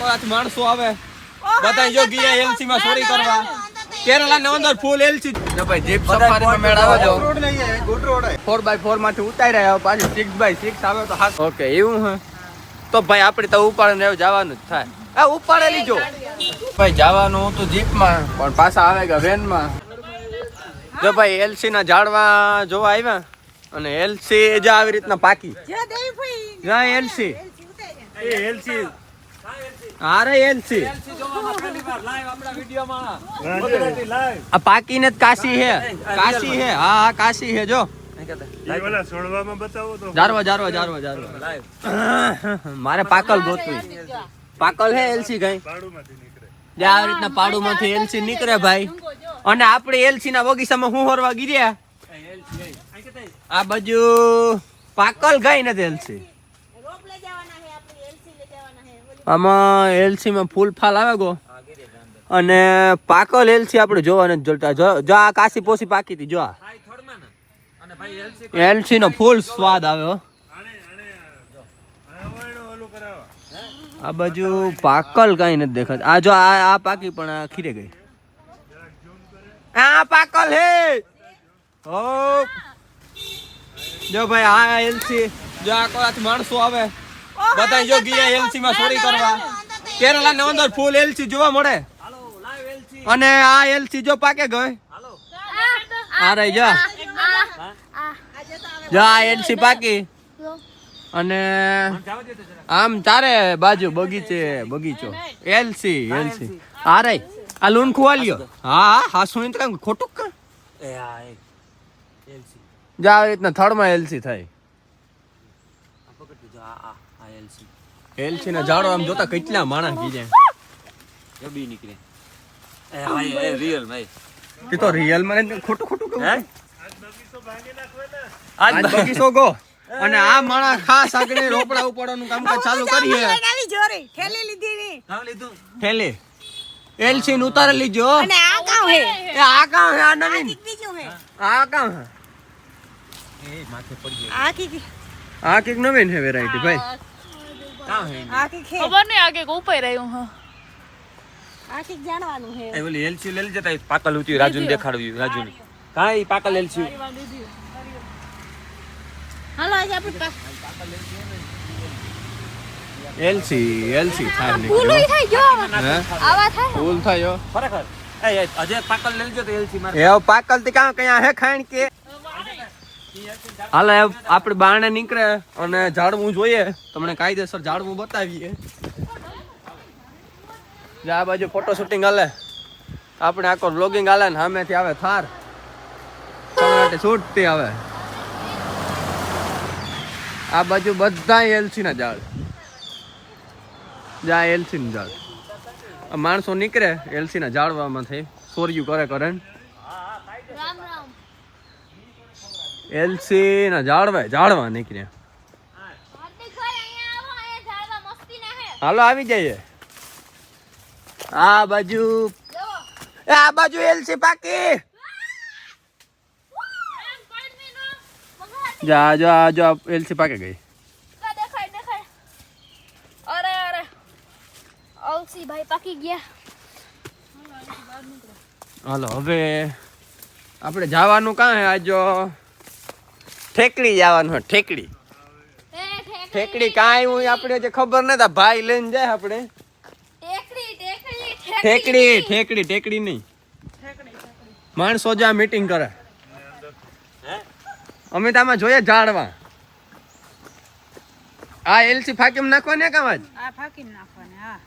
માણસો આવે બધા જો ગયા એલસી માં ચોરી કરવા કેરલા ની અંદર ફૂલ એલસી જો ભાઈ જીપ સફારી માં મેળ આવે જો રોડ નહીં હે ગુડ રોડ હે 4x4 માંથી ઉતારી રહ્યા પાછી 6x6 આવે તો હા ઓકે એવું હે તો ભાઈ આપણે તો ઉપાડીને રહેવું જવાનું જ થાય આ ઉપાડે લીજો ભાઈ જવાનું હતું જીપ માં પણ પાછા આવે ગયા વેન માં જો ભાઈ એલસી ના ઝાડવા જોવા આવ્યા અને એલસી જ આવી રીતના પાકી જ્યાં એલસી એ એલસી અરે એલસી આ પાકી ને કાશી હે હા કાશી હે જો જારવા મારે પાકલ ગોતવી પાકલ હે એલસી કઈ જે આવી રીતના પાડું માંથી એલસી નીકળે ભાઈ અને આપણે એલસી ના બગીચામાં હું હોરવા ગીર્યા આ બાજુ પાકલ ગઈ નથી એલસી આમાં એલસી માં ફૂલ ફાલ આવે ગો અને પાકલ એલસી આપણે જોવા નથી જોતા જો આ કાશી પોસી પાકી હતી જો એલસી નો ફૂલ સ્વાદ આવે આ બાજુ પાકલ કઈ નથી દેખાત આ જો આ પાકી પણ આ ખીરે ગઈ આ પાકલ હે ઓ જો ભાઈ આ એલસી જો આ કોઈ માણસો આવે બધા જો ગયા એલસી માં ચોરી કરવા કેરલા ની અંદર ફૂલ એલસી જોવા મળે અને આ એલસી જો પાકે ગઈ અરે જા આ એલસી પાકી અને આમ ચારે બાજુ બગીચો એલસી અરે આ લૂન ખુવાલ્યો હા સુની તો કઈ ખોટું કા જા આવી રીતના થર્ડમાં એલસી થાય એલસી ના ઝાડો આમ જોતા કેટલા માણસ ગઈ જાય બી નીકળે એ રિયલ ભાઈ કે તો રિયલ માં ખોટું કહું હે આજ બગીચો ગો અને આ માણસ ખાસ આગળ રોપડા ઉપાડવાનું કામકાજ ચાલુ કરી હે ઠેલી લીધી ની કામ લીધું ઠેલી એલસી ને ઉતારી લીજો અને આ કામ હે આ નવીન આ કામ હે એ માથે પડી ગઈ આ કીક નવીન હે વેરાયટી ભાઈ ખબર નહીં આગે ઉપર રહ્યું હા આખી જાણવાનું હે એ ઓલી એલસી લઈ જતા પાકલ ઉતી રાજુને દેખાડ્યું રાજુને કાઈ પાકલ એલસી હાલો આજે આપણે એલસી થાય ને ફૂલ થઈ ગયો આવા થાય ફૂલ થયો ખરેખર એ અજે પાકલ લઈ જતો એલસી મારે એ પાકલ થી કાં કયા હે ખાણ કે હાલે આપણે બારણે નીકળે અને ઝાડવું જોઈએ તમને કાયદેસર ઝાડવું બતાવીએ આ બાજુ ફોટો શૂટિંગ હાલે આપણે આખો વ્લોગિંગ હાલે ને સામેથી આવે થાર માટે છૂટતી આવે આ બાજુ બધા એલસી ના ઝાડ એલસી ના ઝાડ માણસો નીકળે એલસી ના ઝાડવામાંથી ચોર્યું કરે એલસી ના ઝાડવા નીકળ્યા હાલો આવી જઈએ આ બાજુ એલસી પાકી જો એલસી પાકી ગઈ અરે એલસી ભાઈ પાકી ગયા હાલો હવે આપણે જવાનું કાં હે આજો ઠેકડી જવાનું હોય ઠેકડી કાંઈ હું આપણે જે ખબર નતા ભાઈ લઈને જાય આપણે ઠેકડી નહીં માણસો જ મીટિંગ કરે અમે તો આમાં જોઈએ ઝાડવા આ એલસી ફાકીમ નાખવા ને કામ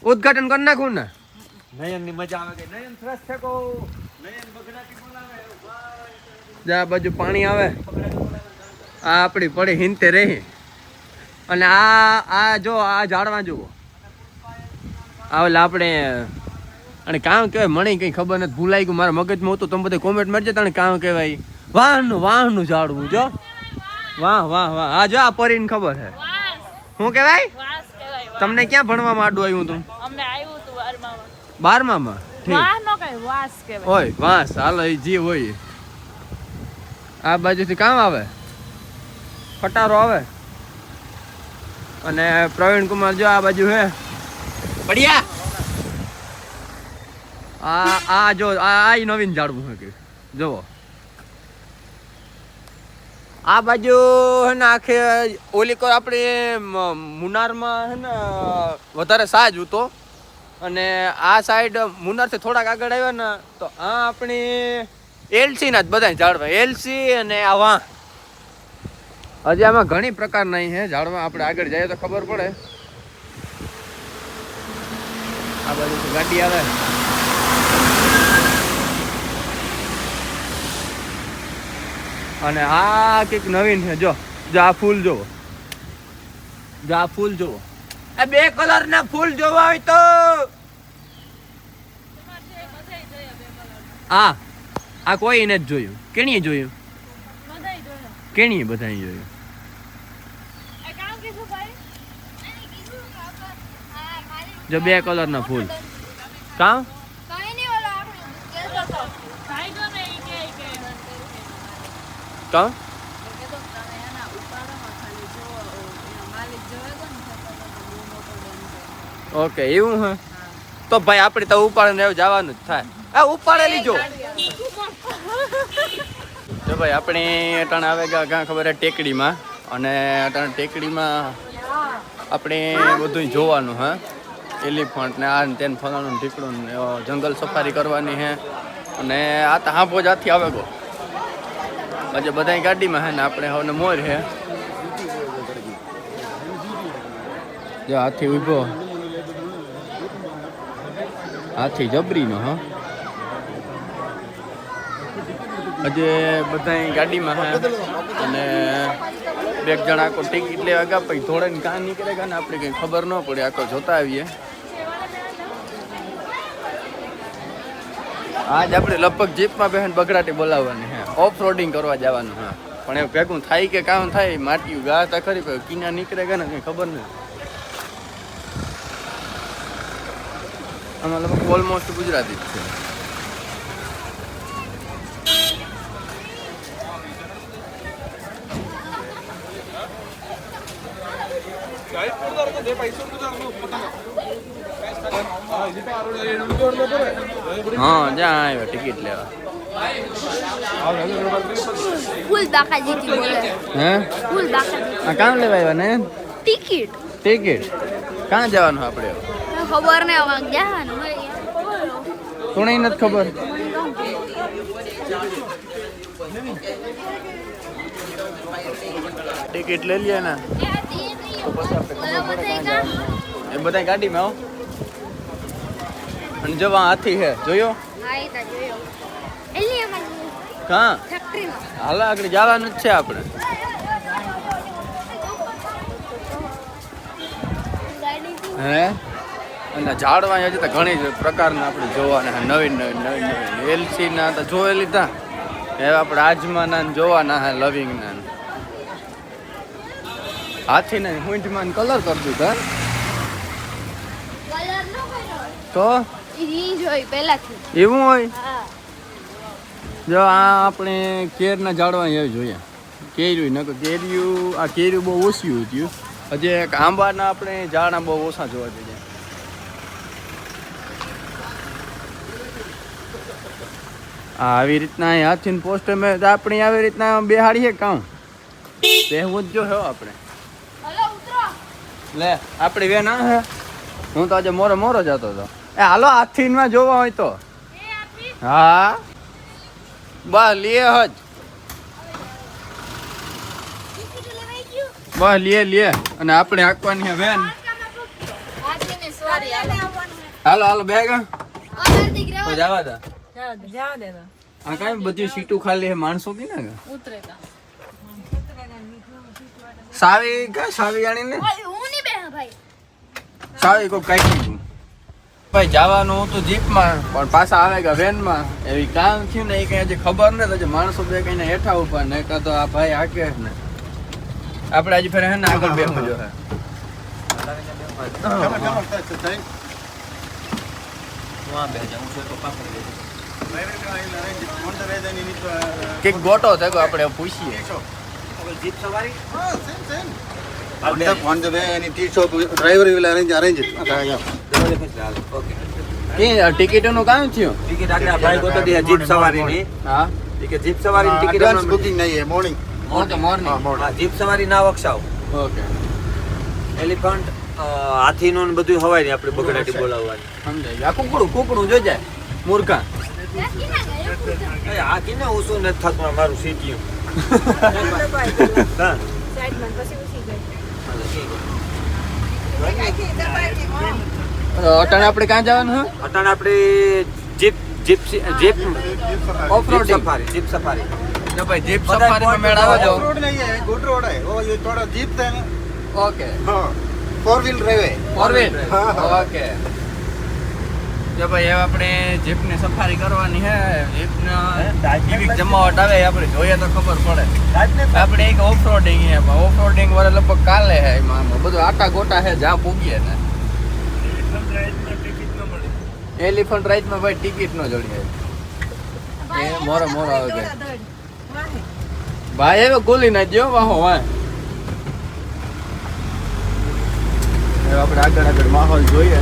ઉદઘાટન કરી નાખું ને નયન ની મજા આવે કે નયન ફ્રેશ થકો નયન બગડાટી બોલાવે જા બાજુ પાણી આવે આ આપડી પડી હિંતે રહી અને આ જો આ ઝાડવા જુઓ આવેલા આપણે અને કામ કહેવાય મને કઈ ખબર નથી ભૂલાઈ ગયું મારા મગજમાં હતું તમે બધા કોમેન્ટ મારજો તને કામ કહેવાય વાહનું ઝાડવું જો વાહ આ જો આ પરીને ખબર છે શું કહેવાય તમને ક્યાં ભણવામાં આડું આવ્યું હતું અમને આવ્યું હતું 12માં હોય વાસ હાલો એ જે હોય આ બાજુથી કામ આવે ખટારો આવે અને પ્રવીણ કુમાર જો આ બાજુ હે પડ્યા આ જો આ નવીન ઝાડવું હે કે જોવો આ બાજુ હે ને આખે ઓલી કો આપણે મુનારમાં હે ને વધારે સાજ હતો અને આ સાઈડ મુનારથી થોડાક આગળ આવ્યા ને તો આ આપણી એલસી ના જ બધા ઝાડવા એલસી અને આ વાં હજી આમાં ઘણી પ્રકારના હે ઝાડવા આપણે આગળ જઈએ તો ખબર પડે આ બાજુ ગાડી આવે અને આ કંઈક નવીન છે જો આ ફૂલ જોવો જો આ ફૂલ જોવો આ 2 કલરના ફૂલ જોવા હોય તો આ કોઈ નથી જોયું કેણીએ જોયું કેણીએ બધાએ જોયું જો 2 કલરના ફૂલ કાં કાં ઓકે એવું હે તો ભાઈ આપણે તો ઉપાડીને જવાનું જ થાય આ ઉપાડે લીજો તો ભાઈ આપણે અટાણે આવે ક્યાં ખબર હે ટેકડીમાં અને અટાણે ટેકડીમાં આપણે બધું જોવાનું હે એલિફન્ટ ને આ તેને ફલાણું ઢીકડું જંગલ સફારી કરવાની હે અને આ તો હાંભો જાથી આવે ગો પછી બધા ગાડીમાં હે ને આપણે હવે મોર હે જો હાથી ઉભો હાથી જબરીનો હા હજે બધા ગાડીમાં હે અને 2 જણા આખો ટિકિટ લેવા ગયા પછી થોડે કાં નીકળેગા ને આપણે કંઈ ખબર ન પડે આખો જોતા આવીએ આજ આપણે લગભગ જીપમાં બેન બગડાટી બોલાવવાની હે ઓફ રોડિંગ કરવા જવાનું હા પણ એ ભેગું થાય કે કામ થાય માટીયું ગાતા ખરી પણ કિના નીકળેગા ને કંઈ ખબર નહીં આમાં લગભગ ઓલમોસ્ટ ગુજરાતી જ છે હા જ્યાં આવ્યો ટિકિટ લેવા ફૂલ બાકાજી બોલે હે ફૂલ બાકાજી આ કામ લેવા આવ્યા ને ટિકિટ ટિકિટ ક્યાં જવાનું આપણે ખબર ને હવે જવાનું કોને નથી ખબર ટિકિટ લઈ લે ને તો પછી આપણે ખબર પડે ક્યાં જવાનું એ બધા ગાડીમાં આવો અને જવા હાથી હે જોયો હા એ તો જોયો એલી અમાર કાં ફેક્ટરીમાં હાલ આગળ જવાનું જ છે આપણે હે અને ઝાડવા હજી તો ઘણી પ્રકારના આપણે જોવાના નવીન એલસી ના તો જોઈ લીધા હવે આપણે આજમાના જોવાના હે લવિંગ ના હાથી ને હુંઠમાં કલર કરી દીધા કલર નો કર્યો તો ઈ જોઈ પહેલાથી એવું હોય હા જો આ આપણે કેરના ઝાડવા એવી જોઈએ કેર્યું નકર કેર્યું આ કેર્યું બહુ ઓછું થયું હજી એક આંબાના આપણે ઝાડા બહુ ઓછા જોવા જઈએ આવી રીતના હાથીને પોસ્ટ મેં આપણી આવી રીતના બેહાડીએ કામ બેહવું જ જો હે આપણે હલો ઉતરો લે આપણી વેન આ હે હું તો આજે મોરો મોરો જતો હતો એ હાલો હાથીમાં જોવા હોય તો હા બસ લે હજ બસ લે અને આપણે હાંકવાની હે વેન હાથીને સોરી હાલો હાલો બેગ અમર દીકરા તો જવા દે જવા દે તો આ કાંઈ બધી સીટું ખાલી હે માણસો કી ના ઉતરેગા સાવી કા સાવી આણીને ઓય હું ની બે ભાઈ સાવી કોઈ કાઢી દીધું ભાઈ જવાનું હતું જીપમાં પણ પાછા આવે ગયા વેનમાં એવી કામ થયું ને એ કઈ હજી ખબર ને તો માણસો બે કઈ હેઠા ઉપર ને કાં તો આ ભાઈ હાકે ને આપણે આજે ફેર હે ને આગળ બેસવું જો હે કઈક ગોટો થયો આપણે પૂછીએ જીપ સવારી on the way any tea shop driver will arrange it. દેખાય છે હાલ ઓકે કે ટિકિટનું કામ થયું ટિકિટ આગળ ભાઈ ગોતો દે જીપ સવારીની હા કે જીપ સવારીની ટિકિટ एडवांस बुकिंग नहीं है मॉर्निंग ઓકે મોર્નિંગ હા જીપ સવારી ના વક્ષાવ ઓકે એલિફન્ટ હાથીનું ને બધું હવાય ને આપણે બગડાટી બોલાવવાની સમજાય ગયા કુકડું જોઈ મૂર્ખા એ આ કેને ઓછું નથી થતું મારું સીટીએમ હા અટાણે આપણે ક્યાં જવાનું હે અટાણ આપણે jeep jeep jeep off-roading jeep safari જો ભાઈ જીપ સફારીમાં મેળ આવે જો रोड नहीं है गुड रोड है वो ये थोड़ा जीप है ना ઓકે हाँ 4 व्हील ड्राइव है ફોર વ્હીલ હા, હા. ઓકે જો ભાઈ હવે આપણે જીપની સફારી કરવાની છે જીપના કેવી જમાવટ આવે એ આપણે જોઈએ તો ખબર પડે આપણે એક ઓફરોડિંગ છે ઓફરોડિંગ વાળા લગભગ કાલે છે એમાં બધું આટા ગોટા છે જ્યાં પૂગીએ ને એલિફન્ટ રાઈડમાં ભાઈ ટિકિટ નો જડીએ એ મોરો આવે ગઈ ભાઈ હવે ગોલી ના દો વાહો વાહ હવે આપણે આગળ માહોલ જોઈએ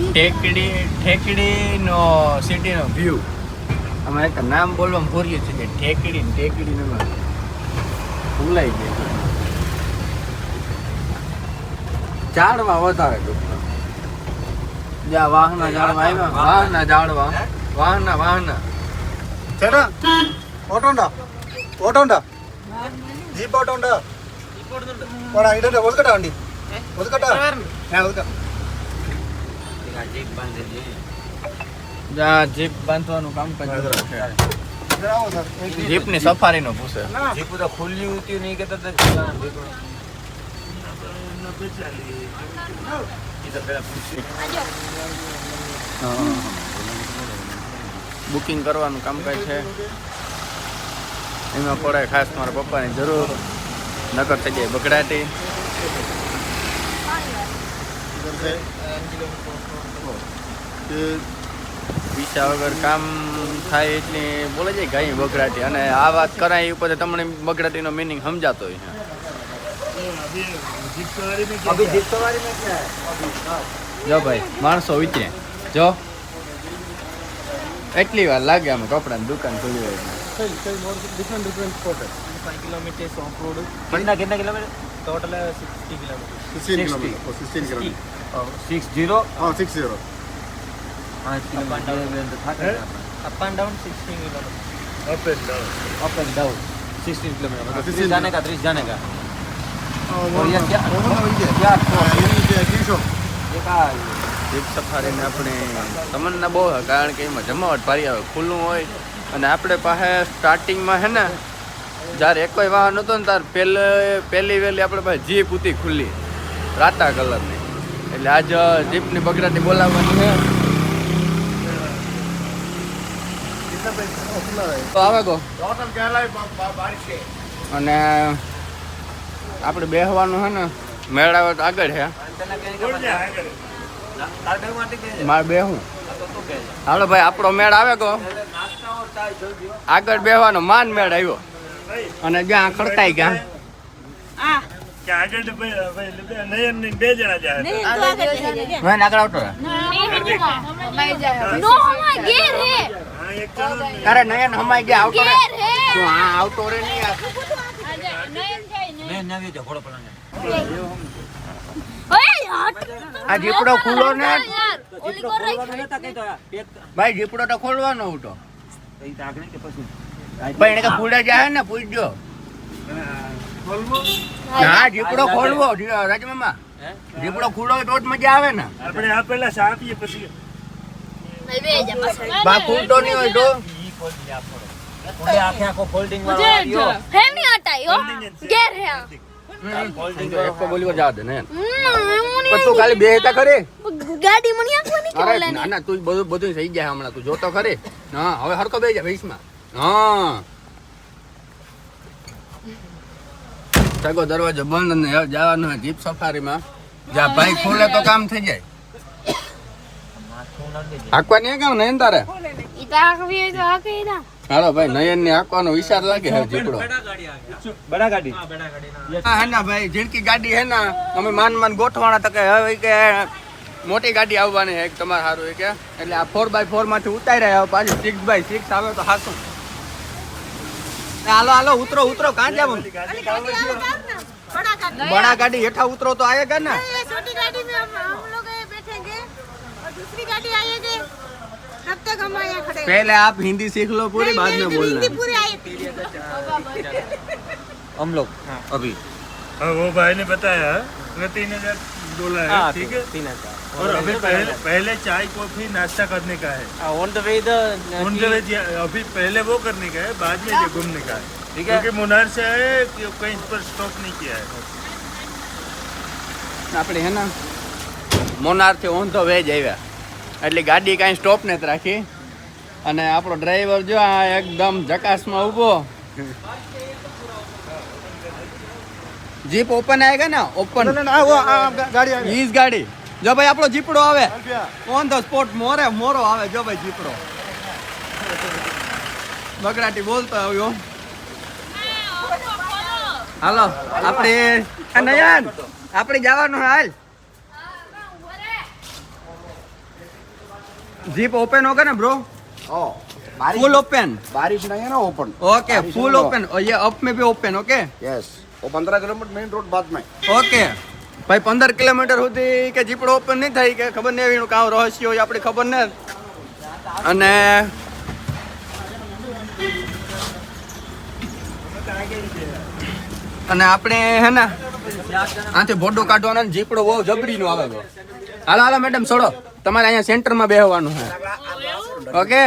ઠેકડીનો સિટીનો વ્યૂ અમે એક નામ બોલવામાં ભૂરીએ છીએ ઠેકડી ભૂલાઈ ગયા ઝાડવા વધારે ટૂંકમાં જ્યાં વાહના ઝાડવા આવ્યા વાહના ചേട്ടാ ഓട്ടോ ഉണ്ടോ ഓട്ടോ ഉണ്ടോ ജീപ്പ് ഓട്ടോ ഉണ്ടോ പോടാ ഇടണ്ട ഒതുക്കട്ടാ വണ്ടി ഒതുക്കട്ടാ ഞാൻ ഒതുക്കാം જ્યાં જીપ બાંધવાનું કામ इधर आओ सर જીપની સફારીનો પૂછે જીપ તો ખુલ્લી ઉતી નહીં કે તો બુકિંગ કરવાનું કામકાજ છે એમાં પડે ખાસ મારા પપ્પાની જરૂર નકર થઈ જાય બગડાટી इधर से ये પૈસા વગર કામ થાય એટલે બોલે જાય ગાય બગડાટી અને આ વાત કરાય એ ઉપર તમને બગડાટીનો મિનિંગ સમજાતો હોય છે અભી જીપ સવારી में क्या है જો ભાઈ માણસો વિચરે જો એટલી વાર લાગે આમ કપડાની દુકાન ખુલી હોય डिफरेंट स्पॉट है कितना किलोमीटर टोटल 16 किलोमीटर 16 किलोमीटर 60 हाँ 60 5 kilometre up and down 16 kilometre up and down 16 kilometre मतलब 30 16 जाने का 30 जाने का और ये क्या क्या क्या टी शॉप ये का જીપ સફારીને આપણે તમન્ના બહુ છે કારણ કે એમાં જમાવટ ભારી આવે ખુલ્લું હોય અને આપણે પાસે સ્ટાર્ટિંગમાં છે ને જ્યારે એકોય વાહન નહોતો ને ત્યારે પહેલી વહેલી આપણે પાસે જીપ હતી ખુલ્લી રાતા કલરની એટલે આજ જીપની બગડાટી બોલાવવાની છે તો આવે ગો टोटल केरला बारिश के અને આપણે બેસવાનું છે ને મેળાવે તો આગળ છે મારે બેહું હાલો ભાઈ આપણો મેળ આવે ગો આગળ બેહવાનો માન મેળ આવ્યો અને જ્યાં ખડકાઈ ગયા મેં આગળ આવતો રહે નો હમાય ઘેર હે તારે નયન હમાઈ ગયા આવતો રહે ઘેર હે તું આ આવતો રહે નહીં યાર નયન જાય ને मैं नवी जो घोड़ो पलाने ઓય હટ આ જીપડો ખુલ્લો ને યાર ઓલી કોર नहीं था कहीं तो एक ભાઈ જીપડો તો ખોલવાનો ઉઠો कहीं तो आगे के पशु ભાઈ એને કે ફૂડે જાય ને પૂછજો ના જીપડો ખોલવો રાજમામા જીપડો ખુલ્લો હોય તો જ મજા આવે ને આપણે આ પહેલા ચા પીએ પછી ભાઈ બે જા પાછળ બા ખુલતો નહીં હોય તો थोड़े आंखें को फोल्डिंग मुझे है नहीं आता यो घेर है એક બોલી જા દે ને मुनी પણ તું ખાલી બેહતા ખરી गाड़ी मनी आंखो नहीं અરે के ના ના તું બધું થઈ જાય હમણાં તું જોતો ખરી હા હવે હરકો બેહી જા ભેંસમાં હા સગો દરવાજો બંધ અને હવે જવાનું હોય જીપ સફારીમાં જ્યાં ભાઈ ખોલે તો કામ થઈ જાય હાંકવા નહીં કામ ને તારે इता भी तो आके ना હાલો ભાઈ નયન ને આંકવાનો વિચાર લાગે છે જીપડો બડા ગાડી હા હે ના ભાઈ જીણકી ગાડી હે ના અમે માન ગોઠવાના તો કે હવે કે મોટી ગાડી આવવાની છે તમારે સારું કે એટલે આ 4x4 માંથી ઉતાર્યા હવે પાછી 6x6 આવે તો હાસું હાલો ઉતરો કાં જાવ बड़ा गाड़ी हेठा उतरो तो आएगा ना छोटी गाड़ी में हम लोग बैठेंगे और दूसरी गाड़ी आएगी तब तक हम यहाँ खड़े पहले आप हिंदी सीख लो पूरी बाद में बोलना हिंदी पूरी आएगी हम लोग अभी हाँ वो भाई ने बताया हमें 3,000 डॉलर है ठीक है 3,000 और अभी पहले चाय कॉफी नाश्ता करने का है ऑन द वे अभी पहले वो करने का है बाद में ये घूमने का है ठीक है क्योंकि मुनार से आए कि कहीं पर स्टॉप नहीं किया है આપણે હે ના મોનાર થી ઓન ધ વે જ આવ્યા એટલે ગાડી કાંઈ સ્ટોપ નથી રાખી અને આપણો ડ્રાઈવર જો આ એકદમ જકાસમાં ઊભો જીપ ઓપન આएगा ना ओपन गाड़ी इस गाड़ी जो भाई આપણો જીપડો આવે ઓન ધ સ્પોટ મોરો આવે જો ભાઈ જીપડો બગડાટી બોલતો આવ્યો હાલો આપણે નયન આપણે જવાનું હાલ जीप ओपन होगा ना ब्रो फुल ओपन बारिश नहीं है ना ओपन ओके फुल ओपन और ये अप में भी ओपन ओके यस वो 15 किलोमीटर मेन रोड बाद में ओके भाई 15 કિલોમીટર સુધી કે જીપડો ઓપન નહીં થાય કે ખબર નહીં એનું કામ રહસ્ય હોય આપણે ખબર ને અને આપણે હે ને આથી ભોડો કાઢવાનો ને જીપડો બહુ જબરી નો આવે હાલો મેડમ છોડો તમારે અહીંયા સેન્ટરમાં બેહવાનું છે ઓકે